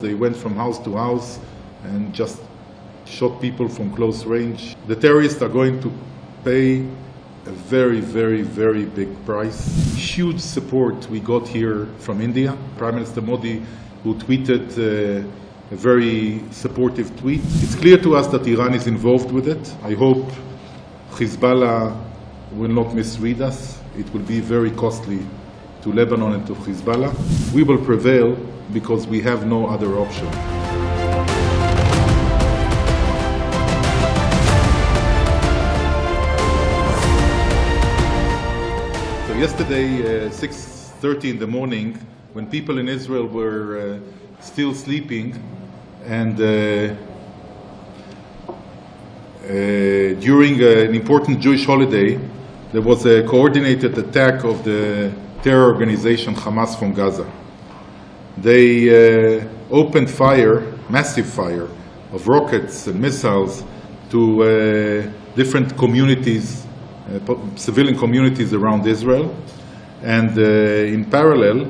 They went from house to house and just shot people from close range. The terrorists are going to pay a very, very, very big price. Huge support we got here from India. Prime Minister Modi, who tweeted a very supportive tweet. It's clear to us that Iran is involved with it. I hope Hezbollah will not misread us. It will be very costly to Lebanon and to Hezbollah. We will prevail because we have no other option. So yesterday, 6:30 in the morning, when people in Israel were still sleeping, and during an important Jewish holiday, there was a coordinated attack of the terror organization Hamas from Gaza. They opened fire, massive fire, of rockets and missiles to different communities, civilian communities around Israel. And in parallel,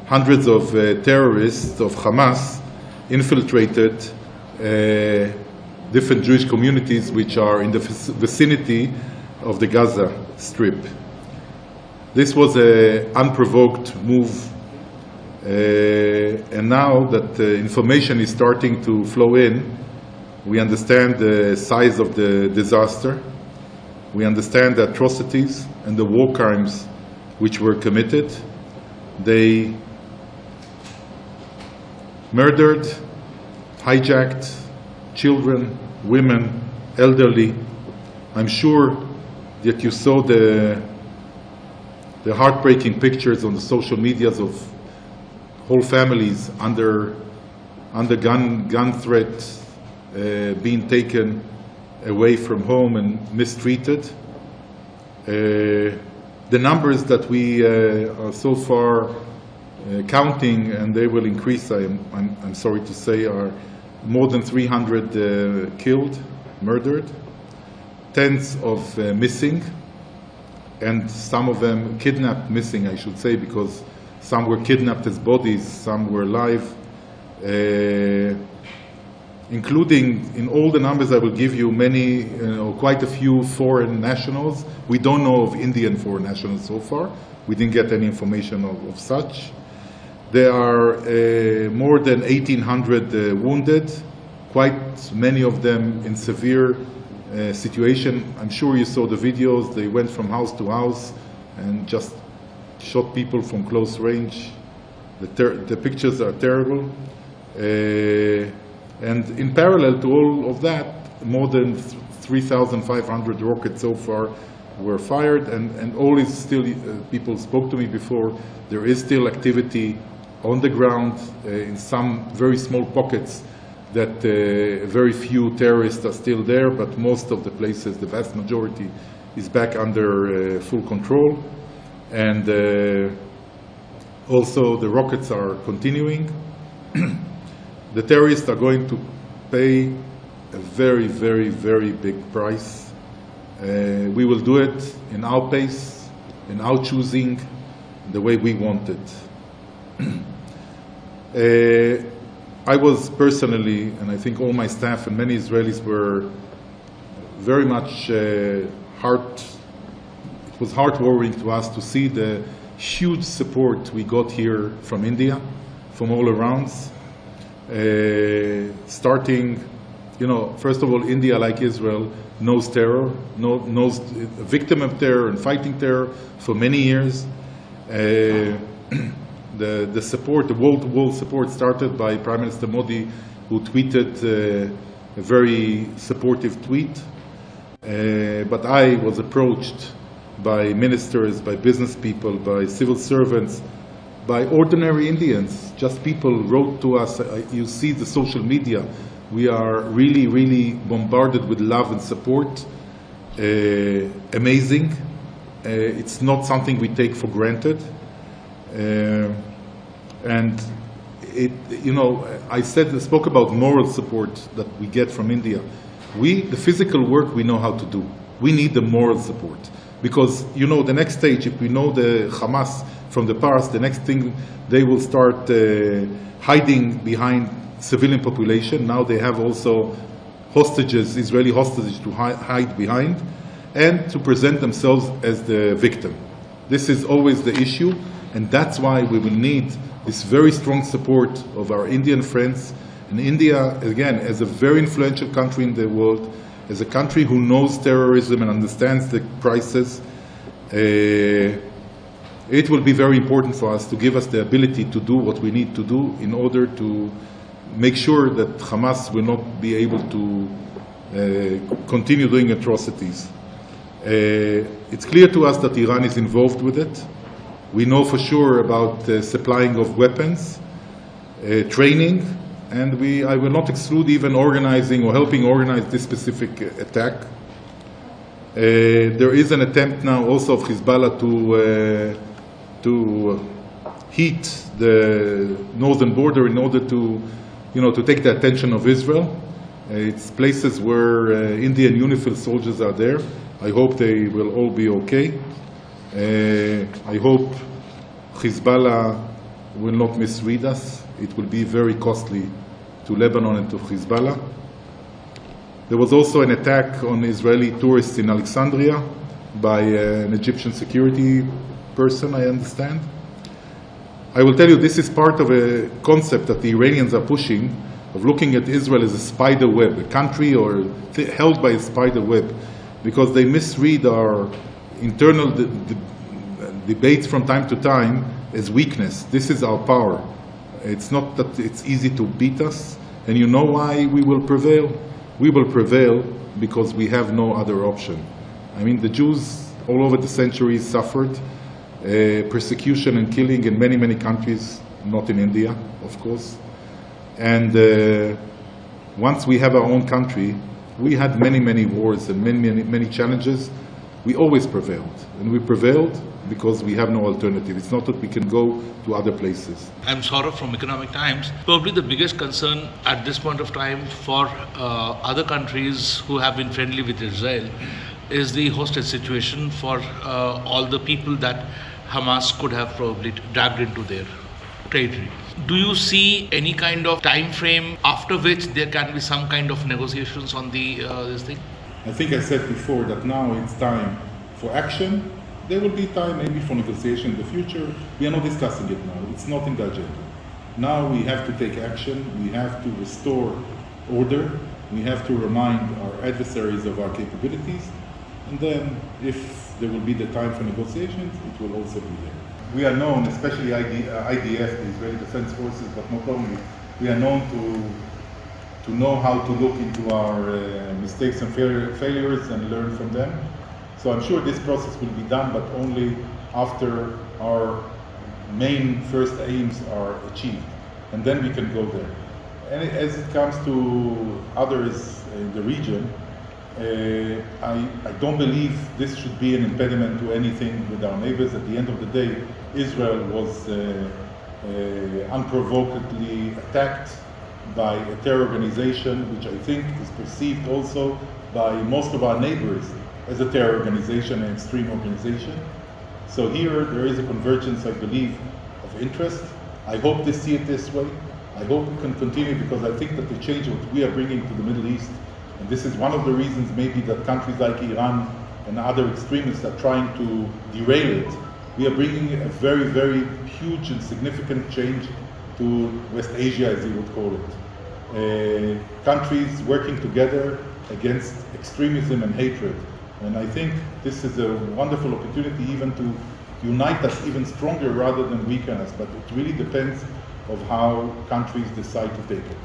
hundreds of terrorists of Hamas infiltrated different Jewish communities which are in the vicinity of the Gaza Strip. This was an unprovoked move, and now that information is starting to flow in, we understand the size of the disaster, we understand the atrocities and the war crimes which were committed. They murdered, hijacked children, women, elderly. I'm sure that you saw the heartbreaking pictures on the social medias of whole families under gun threat, being taken away from home and mistreated. The numbers that we are so far counting, and they will increase, I'm sorry to say, are more than 300 killed, murdered, tens of missing, and some of them kidnapped, missing I should say, because some were kidnapped as bodies, some were alive, including in all the numbers I will give you, many, quite a few foreign nationals. We don't know of Indian foreign nationals so far. We didn't get any information of such. There are more than 1,800 wounded, quite many of them in severe situation. I'm sure you saw the videos. They went from house to house and just shot people from close range. The pictures are terrible. And in parallel to all of that, more than 3,500 rockets so far were fired, and all is still, people spoke to me before, there is still activity on the ground in some very small pockets that very few terrorists are still there, but most of the places, the vast majority, is back under full control. And also the rockets are continuing. The terrorists are going to pay a very, very, very big price. We will do it in our pace, in our choosing, the way we want it. I was personally, and I think all my staff and many Israelis were very much it was heartwarming to us to see the huge support we got here from India, from all around. Starting, first of all, India, like Israel, knows terror, knows a victim of terror and fighting terror for many years. The support, the wall-to-wall support, started by Prime Minister Modi, who tweeted a very supportive tweet. But I was approached by ministers, by business people, by civil servants, by ordinary Indians. Just people wrote to us. You see the social media. We are really, really bombarded with love and support. Amazing. It's not something we take for granted. And I spoke about moral support that we get from India. The physical work we know how to do. We need the moral support. Because, the next stage, if we know the Hamas from the past, the next thing they will start hiding behind civilian population. Now they have also hostages, Israeli hostages to hide behind, and to present themselves as the victim. This is always the issue, and that's why we will need this very strong support of our Indian friends. And India, again, as a very influential country in the world, as a country who knows terrorism and understands the crisis, it will be very important for us to give us the ability to do what we need to do in order to make sure that Hamas will not be able to continue doing atrocities. It's clear to us that Iran is involved with it. We know for sure about the supplying of weapons, training, and I will not exclude even organizing or helping organize this specific attack. There is an attempt now also of Hezbollah to heat the northern border in order to take the attention of Israel. It's places where Indian UNIFIL soldiers are there. I hope they will all be okay. I hope Hezbollah will not misread us. It will be very costly to Lebanon and to Hezbollah. There was also an attack on Israeli tourists in Alexandria by an Egyptian security person, I understand. I will tell you, this is part of a concept that the Iranians are pushing of looking at Israel as a spider web, a country held by a spider web, because they misread our internal debates from time to time as weakness. This is our power. It's not that it's easy to beat us, and you know why we will prevail? We will prevail because we have no other option. I mean, the Jews all over the centuries suffered persecution and killing in many, many countries, not in India, of course. And once we have our own country, we had many, many wars and many challenges. We always prevailed, and we prevailed because we have no alternative. It's not that we can go to other places. I'm Saurabh from Economic Times. Probably the biggest concern at this point of time for other countries who have been friendly with Israel is the hostage situation for all the people that Hamas could have probably dragged into their territory. Do you see any kind of time frame after which there can be some kind of negotiations on this thing? I think I said before that now it's time for action. There will be time maybe for negotiation in the future. We are not discussing it now. It's not in the agenda. Now we have to take action. We have to restore order. We have to remind our adversaries of our capabilities. And then if there will be the time for negotiations, it will also be there. We are known, especially IDF, the Israeli Defense Forces, but not only, we are known to know how to look into our mistakes and failures and learn from them. So I'm sure this process will be done, but only after our main first aims are achieved. And then we can go there. And as it comes to others in the region, I don't believe this should be an impediment to anything with our neighbors. At the end of the day, Israel was unprovokedly attacked by a terror organization, which I think is perceived also by most of our neighbors as a terror organization, an extreme organization. So here there is a convergence, I believe, of interest. I hope they see it this way. I hope we can continue, because I think that the change that we are bringing to the Middle East, and this is one of the reasons maybe that countries like Iran and other extremists are trying to derail it. We are bringing a very, very huge and significant change to West Asia, as you would call it. Countries working together against extremism and hatred. And I think this is a wonderful opportunity even to unite us even stronger rather than weaken us. But it really depends of how countries decide to take it.